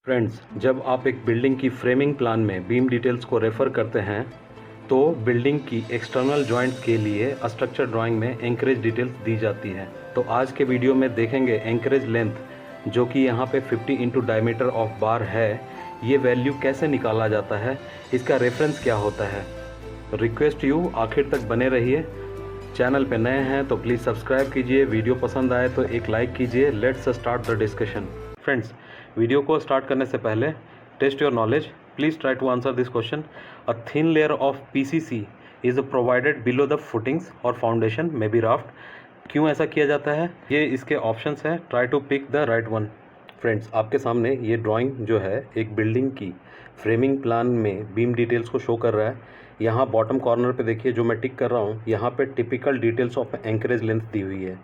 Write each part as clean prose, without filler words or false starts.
Friends, जब आप एक बिल्डिंग की फ्रेमिंग प्लान में बीम डिटेल्स को रेफ़र करते हैं तो बिल्डिंग की एक्सटर्नल जॉइंट्स के लिए स्ट्रक्चर ड्राइंग में एंकरेज डिटेल्स दी जाती हैं। तो आज के वीडियो में देखेंगे एंकरेज लेंथ जो कि यहाँ पे 50 इंटू डायमीटर ऑफ बार है, ये वैल्यू कैसे निकाला जाता है, इसका रेफरेंस क्या होता है। रिक्वेस्ट यू आखिर तक बने रहिए। चैनल पे नए हैं तो प्लीज़ सब्सक्राइब कीजिए, वीडियो पसंद आए तो एक लाइक कीजिए। Let's start the discussion. Friends, video को स्टार्ट करने से पहले test your knowledge, please try to answer this question. A thin layer of PCC is provided below the footings और फाउंडेशन मे बी राफ्ट। क्यों ऐसा किया जाता है, ये इसके ऑप्शंस हैं, try to pick the right one. Friends, आपके सामने ये ड्राइंग जो है एक बिल्डिंग की फ्रेमिंग प्लान में बीम डिटेल्स को शो कर रहा है। यहाँ बॉटम कॉर्नर पे देखिए जो मैं टिक कर रहा हूँ, यहाँ पे typical details of anchorage length दी हुई है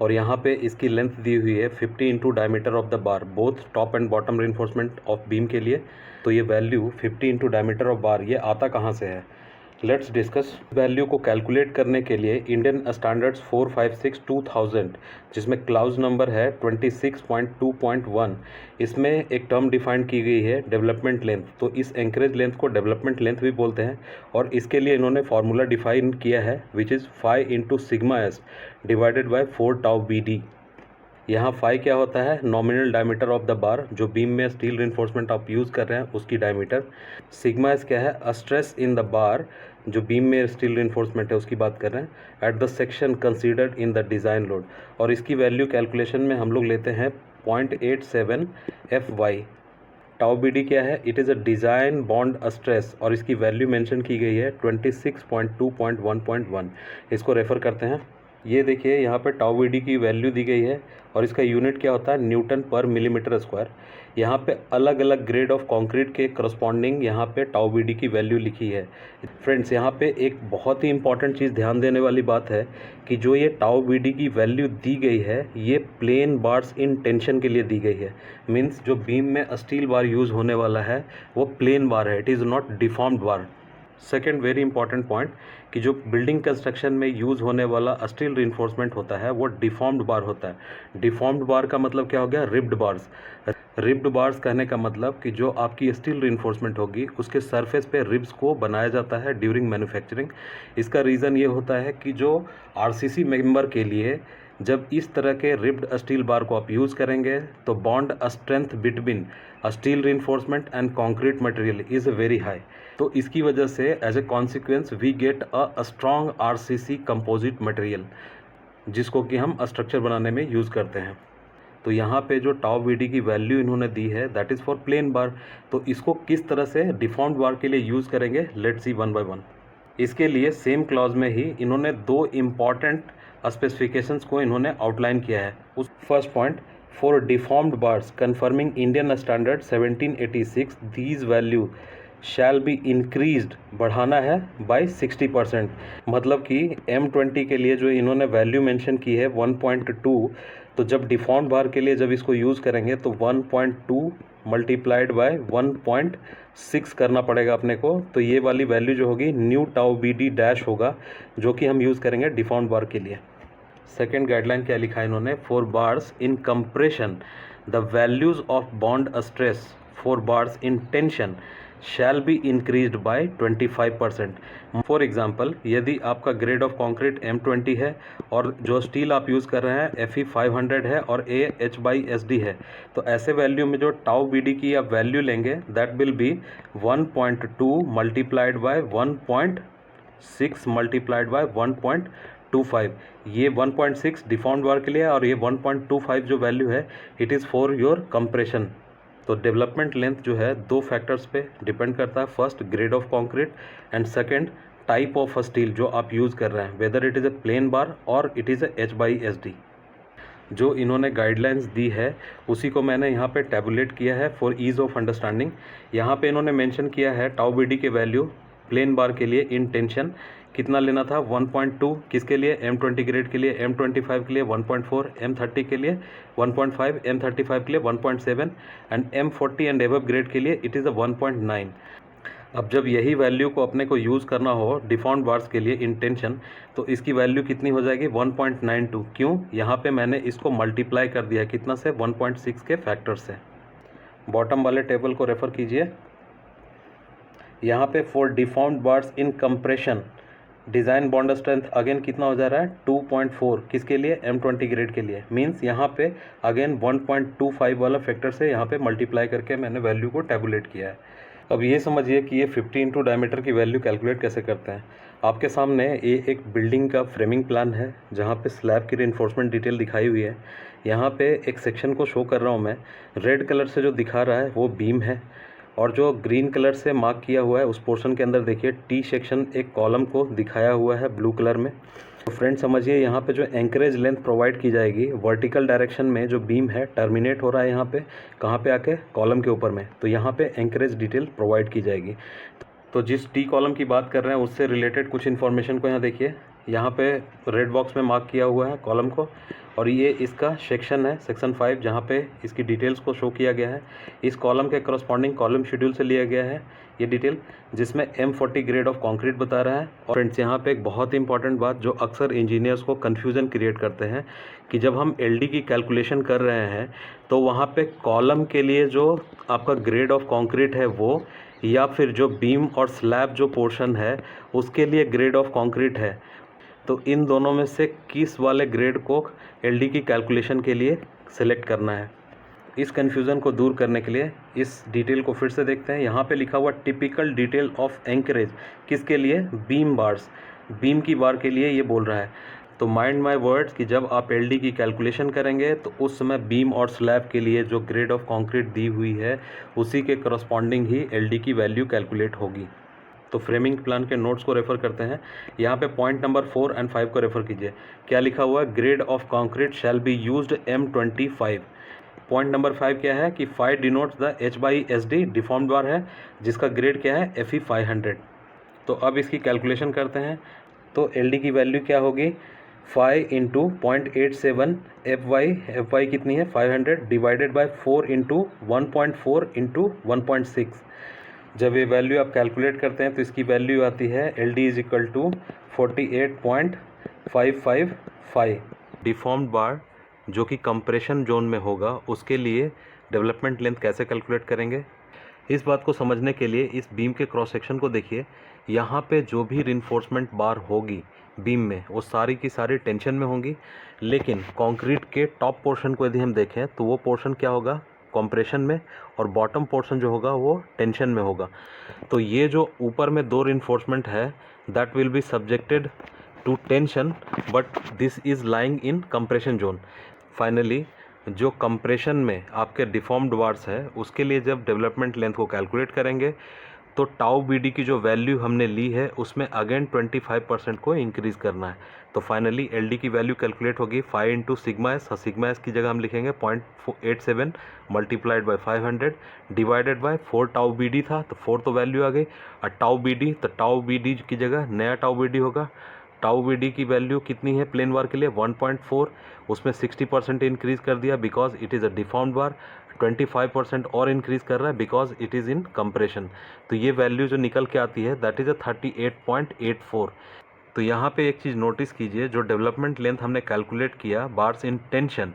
और यहाँ पे इसकी लेंथ दी हुई है 50 into diameter of the bar, both top and bottom reinforcement of beam के लिए। तो ये वैल्यू 50 इंटू डायमीटर ऑफ बार ये आता कहाँ से है, लेट्स डिस्कस। वैल्यू को कैलकुलेट करने के लिए इंडियन स्टैंडर्ड्स 456/2000 जिसमें क्लाउज नंबर है 26.2.1, इसमें एक टर्म डिफाइंड की गई है डेवलपमेंट लेंथ। तो इस एंकरेज लेंथ को डेवलपमेंट लेंथ भी बोलते हैं और इसके लिए इन्होंने फार्मूला डिफाइन किया है which is 5 into sigma S divided by 4 tau B D. यहाँ फाई क्या होता है, nominal diameter of the bar, जो बीम में स्टील रिइंफोर्समेंट आप यूज़ कर रहे हैं उसकी डायमीटर। सिग्मा एस क्या है, स्ट्रेस इन द बार, जो बीम में स्टील रिइंफोर्समेंट है उसकी बात कर रहे हैं, at the section considered in the design load. और इसकी वैल्यू कैलकुलेशन में हम लोग लेते हैं 0.87 FY। टाउ बी डी क्या है, it is a design bond stress और इसकी वैल्यू मेंशन की गई है 26.2.1.1। इसको रेफ़र करते हैं। ये देखिए यहाँ पे टाउ बी डी की वैल्यू दी गई है और इसका यूनिट क्या होता है, न्यूटन पर मिलीमीटर स्क्वायर। यहाँ पे अलग अलग ग्रेड ऑफ कंक्रीट के करस्पॉन्डिंग यहाँ पे टाउ बी डी की वैल्यू लिखी है। फ्रेंड्स, यहाँ पे एक बहुत ही इंपॉर्टेंट चीज़ ध्यान देने वाली बात है कि जो ये टाउ बी डी की वैल्यू दी गई है ये प्लेन बार्स इन टेंशन के लिए दी गई है। मीन्स जो बीम में स्टील बार यूज़ होने वाला है वो प्लेन बार है, it is not deformed bar. Second very important point कि जो बिल्डिंग कंस्ट्रक्शन में यूज़ होने वाला स्टील रिइंफोर्समेंट होता है वो डिफॉर्म्ड बार होता है। डिफॉर्म्ड बार का मतलब क्या हो गया, रिब्ड बार्स। रिब्ड बार्स कहने का मतलब कि जो आपकी स्टील रिइंफोर्समेंट होगी उसके सरफेस पे रिब्स को बनाया जाता है ड्यूरिंग मैन्युफैक्चरिंग। इसका रीज़न ये होता है कि जो आरसीसी मेंबर के लिए जब इस तरह के रिब्ड स्टील बार को आप यूज़ करेंगे तो bond strength between steel reinforcement and concrete material is very high. तो इसकी वजह से as a consequence we get a strong RCC composite material जिसको कि हम स्ट्रक्चर बनाने में यूज़ करते हैं। तो यहाँ पे जो टाउ बी डी की वैल्यू इन्होंने दी है दैट इज़ फॉर प्लेन बार। तो इसको किस तरह से डिफॉर्म्ड बार के लिए यूज़ करेंगे, let's see one by one. इसके लिए सेम क्लॉज में ही इन्होंने दो इम्पॉर्टेंट स्पेसिफिकेशंस को इन्होंने आउटलाइन किया है। उस first point, for deformed bars confirming Indian standard 1786 these value shall be increased, बढ़ाना है बाय 60%। मतलब कि M20 के लिए जो इन्होंने वैल्यू मेंशन की है 1.2, तो जब डिफॉर्म्ड बार के लिए जब इसको यूज़ करेंगे तो 1.2 मल्टीप्लाइड बाय 1.6 करना पड़ेगा अपने को। तो ये वाली वैल्यू जो होगी new tau B D dash होगा जो कि हम यूज़ करेंगे डिफॉर्म्ड बार के लिए। सेकेंड गाइडलाइन क्या लिखा है इन्होंने, for bars in compression the values of bond stress for bars in tension shall be increased by 25%। For example, यदि आपका ग्रेड ऑफ कंक्रीट M20 है और जो स्टील आप यूज़ कर रहे हैं FE 500 है और AH/SD है, तो ऐसे वैल्यू में जो टाउ बी डी की आप वैल्यू लेंगे that will B 1.2 multiplied by 1.6 multiplied by 1.25। ये 1.6 डिफॉर्म्ड बार के लिए और ये 1.25 जो वैल्यू है it is for your compression. तो डेवलपमेंट लेंथ जो है दो फैक्टर्स पे डिपेंड करता है, first grade of concrete and second type of steel जो आप यूज़ कर रहे हैं, whether it is a plane बार और इट इज़ अ H/SD। जो इन्होंने गाइडलाइंस दी है उसी को मैंने यहाँ पे टैबुलेट किया है फॉर ईज़ ऑफ अंडरस्टैंडिंग। यहाँ पे इन्होंने मेंशन किया है टाउ बी डी के वैल्यू प्लेन बार के लिए इन टेंशन कितना लेना था, 1.2 किसके लिए, M20 ग्रेड के लिए, M25 के लिए 1.4, M30 के लिए 1.5, M35 के लिए 1.7 and M40 and above grade के लिए इट इज़ अ 1.9। अब जब यही वैल्यू को अपने को यूज़ करना हो डिफॉर्म्ड बार्स के लिए इन टेंशन, तो इसकी वैल्यू कितनी हो जाएगी, 1.92। क्यों, यहाँ पे मैंने इसको मल्टीप्लाई कर दिया कितना से, 1.6 के फैक्टर से। बॉटम वाले टेबल को रेफ़र कीजिए। यहाँ पे for deformed bars in compression design bond strength again कितना हो जा रहा है 2.4, किसके लिए M20 ग्रेड के लिए। मींस यहाँ पे अगेन 1.25 वाला फैक्टर से यहाँ पे मल्टीप्लाई करके मैंने वैल्यू को टैबुलेट किया है। अब ये समझिए कि ये 50 इंटू डायमीटर की वैल्यू कैलकुलेट कैसे करते हैं। आपके सामने ये एक बिल्डिंग का फ्रेमिंग प्लान है जहाँ पे स्लैब की रिइंफोर्समेंट डिटेल दिखाई हुई है। यहाँ पे एक सेक्शन को शो कर रहा हूँ मैं, रेड कलर से जो दिखा रहा है वो बीम है, और जो ग्रीन कलर से मार्क किया हुआ है उस पोर्शन के अंदर देखिए टी सेक्शन एक कॉलम को दिखाया हुआ है ब्लू कलर में। तो फ्रेंड समझिए यहाँ पे जो एंकरेज लेंथ प्रोवाइड की जाएगी वर्टिकल डायरेक्शन में, जो बीम है टर्मिनेट हो रहा है यहाँ पे, कहाँ पे आके कॉलम के ऊपर में, तो यहाँ पे एंकरेज डिटेल प्रोवाइड की जाएगी। तो जिस टी कॉलम की बात कर रहे हैं उससे रिलेटेड कुछ इन्फॉर्मेशन को यहाँ देखिए, यहाँ पे रेड बॉक्स में मार्क किया हुआ है कॉलम को, और ये इसका सेक्शन है सेक्शन 5 जहाँ पे इसकी डिटेल्स को शो किया गया है। इस कॉलम के करस्पॉन्डिंग कॉलम शेड्यूल से लिया गया है ये डिटेल, जिसमें M40 ग्रेड ऑफ कंक्रीट बता रहा है। और फ्रेंड्स यहाँ पे एक बहुत ही इंपॉर्टेंट बात जो अक्सर इंजीनियर्स को कन्फ्यूज़न क्रिएट करते हैं कि जब हम LD की कैलकुलेशन कर रहे हैं तो वहाँ पे कॉलम के लिए जो आपका ग्रेड ऑफ कंक्रीट है वो, या फिर जो बीम और स्लैब जो पोर्शन है उसके लिए ग्रेड ऑफ कंक्रीट है, तो इन दोनों में से किस वाले ग्रेड को LD की कैलकुलेशन के लिए सिलेक्ट करना है। इस कन्फ्यूज़न को दूर करने के लिए इस डिटेल को फिर से देखते हैं। यहाँ पे लिखा हुआ टिपिकल डिटेल ऑफ एंकरेज, किसके लिए, बीम बार्स, बीम की बार के लिए ये बोल रहा है। तो माइंड माय वर्ड्स कि जब आप LD की कैलकुलेशन करेंगे तो उस समय बीम और स्लैब के लिए जो ग्रेड ऑफ कंक्रीट दी हुई है उसी के करस्पॉन्डिंग ही LD की वैल्यू कैलकुलेट होगी। तो फ्रेमिंग प्लान के नोट्स को रेफ़र करते हैं। यहाँ पे पॉइंट नंबर 4 एंड 5 को रेफ़र कीजिए। क्या लिखा हुआ है, grade of concrete shall be used M25। Point number 5 क्या है कि 5 डिनोट्स द H/SD डिफॉर्म्ड बार है जिसका ग्रेड क्या है FE 500। तो अब इसकी कैलकुलेशन करते हैं। तो LD की वैल्यू क्या होगी, 5 इंटू 0.87 FY कितनी है 500 डिवाइडेड बाय 4 इंटू 1.4 इंटू 1.6। जब ये वैल्यू आप कैलकुलेट करते हैं तो इसकी वैल्यू आती है LD is equal to 48.555। Deformed bar जो कि कंप्रेशन जोन में होगा उसके लिए डेवलपमेंट लेंथ कैसे कैलकुलेट करेंगे, इस बात को समझने के लिए इस बीम के क्रॉस सेक्शन को देखिए। यहाँ पे जो भी रिइंफोर्समेंट बार होगी बीम में वो सारी की सारी टेंशन में होंगी, लेकिन कंक्रीट के टॉप पोर्शन को यदि हम देखें तो वो पोर्शन क्या होगा, कंप्रेशन में, और बॉटम पोर्शन जो होगा वो टेंशन में होगा। तो ये जो ऊपर में दो रिइंफोर्समेंट है that will be subjected to tension, but this is lying in compression zone. Finally जो कंप्रेशन में आपके डिफॉर्म्ड बार्स है उसके लिए जब डेवलपमेंट लेंथ को कैलकुलेट करेंगे तो टाउ BD की जो वैल्यू हमने ली है उसमें अगेन 25% को इंक्रीज़ करना है। तो फाइनली LD की वैल्यू कैलकुलेट होगी 5 into sigma S, sigma S की जगह हम लिखेंगे 0.87 multiplied by 500 divided by 4 tau BD था, तो 4 तो वैल्यू आ गई, और टाउ BD, तो टाउ BD की जगह नया टाउ BD होगा। टाउ BD की वैल्यू कितनी है प्लेन बार के लिए 1.4, उसमें 60% इंक्रीज़ कर दिया because it is a deformed बार, 25% और इंक्रीज़ कर रहा है because it is in compression. तो ये वैल्यू जो निकल के आती है दैट इज़ अ 38.84। तो यहाँ पे एक चीज़ नोटिस कीजिए, जो डेवलपमेंट लेंथ हमने कैलकुलेट किया बार्स इन टेंशन,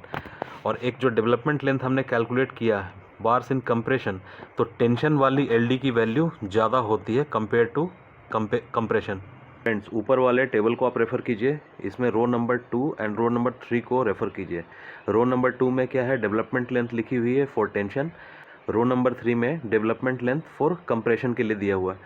और एक जो डेवलपमेंट लेंथ हमने कैलकुलेट किया बार्स इन कंप्रेशन, तो टेंशन वाली LD की वैल्यू ज़्यादा होती है कंपेयर टू कंप्रेशन। फ्रेंड्स ऊपर वाले टेबल को आप रेफ़र कीजिए, इसमें row number 2 and row number 3 को रेफ़र कीजिए। रो नंबर 2 में क्या है, डेवलपमेंट लेंथ लिखी हुई है फॉर टेंशन, रो नंबर 3 में डेवलपमेंट लेंथ फॉर कंप्रेशन के लिए दिया हुआ है।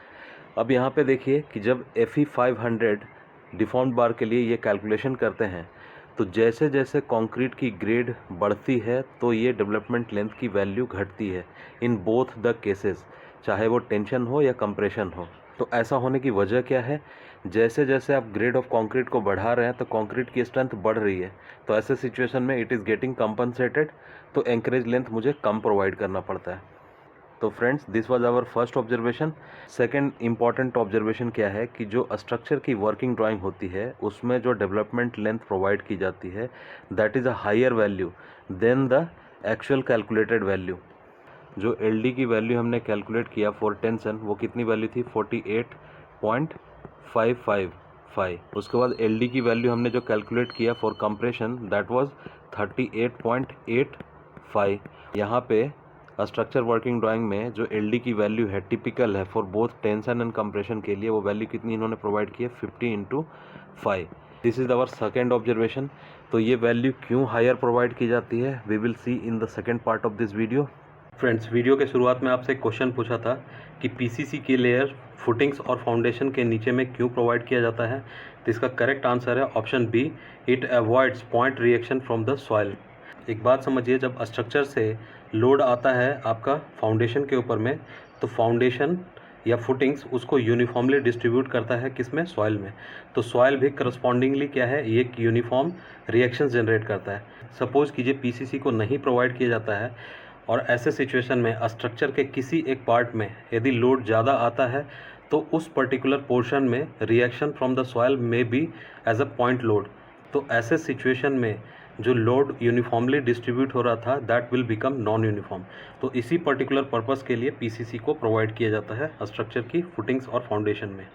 अब यहाँ पे देखिए कि जब FE 500 डिफॉर्म्ड बार के लिए ये कैलकुलेशन करते हैं तो जैसे जैसे कंक्रीट की ग्रेड बढ़ती है तो ये डेवलपमेंट लेंथ की वैल्यू घटती है इन बोथ द केसेस, चाहे वो टेंशन हो या कंप्रेशन हो। तो ऐसा होने की वजह क्या है, जैसे जैसे आप ग्रेड ऑफ कंक्रीट को बढ़ा रहे हैं तो कंक्रीट की स्ट्रेंथ बढ़ रही है, तो ऐसे सिचुएशन में इट इज़ गेटिंग कंपनसेटेड, तो एंकरेज लेंथ मुझे कम प्रोवाइड करना पड़ता है। तो friends this was our first observation. Second important observation क्या है कि जो स्ट्रक्चर की वर्किंग ड्राइंग होती है उसमें जो डेवलपमेंट लेंथ प्रोवाइड की जाती है that is a higher value than the actual calculated value. जो LD की वैल्यू हमने कैलकुलेट किया फॉर टेंशन वो कितनी वैल्यू थी 48.555। उसके बाद LD की वैल्यू हमने जो कैलकुलेट किया फॉर कंप्रेशन दैट वाज 38.85। यहाँ पे स्ट्रक्चर वर्किंग ड्राइंग में जो एल डी की वैल्यू है टिपिकल है for both tension and compression के लिए, वो वैल्यू कितनी इन्होंने प्रोवाइड की है 50/5। This is our second observation. तो ये वैल्यू क्यों हायर प्रोवाइड की जाती है, we will see in the second part of this video. Friends, video के शुरुआत में आपसे एक क्वेश्चन पूछा था कि पीसीसी की लेयर फुटिंग्स और फाउंडेशन के नीचे में क्यों प्रोवाइड किया जाता है। तो इसका करेक्ट आंसर है option B, it avoids point reaction from the soil. एक बात समझिए, जब स्ट्रक्चर से लोड आता है आपका फाउंडेशन के ऊपर में, तो फाउंडेशन या फुटिंग्स उसको यूनिफॉर्मली डिस्ट्रीब्यूट करता है किस में, सॉइल में। तो सॉइल भी करस्पॉन्डिंगली क्या है, ये एक यूनिफॉर्म रिएक्शन जनरेट करता है। सपोज़ कीजिए पीसीसी को नहीं प्रोवाइड किया जाता है और ऐसे सिचुएशन में स्ट्रक्चर के किसी एक पार्ट में यदि लोड ज़्यादा आता है तो उस पर्टिकुलर पोर्शन में रिएक्शन फ्रॉम द सॉइल में be as a point load. तो ऐसे सिचुएशन में जो लोड यूनिफॉर्मली डिस्ट्रीब्यूट हो रहा था that will become non uniform. तो इसी पर्टिकुलर पर्पस के लिए पीसीसी को प्रोवाइड किया जाता है स्ट्रक्चर की फुटिंग्स और फाउंडेशन में।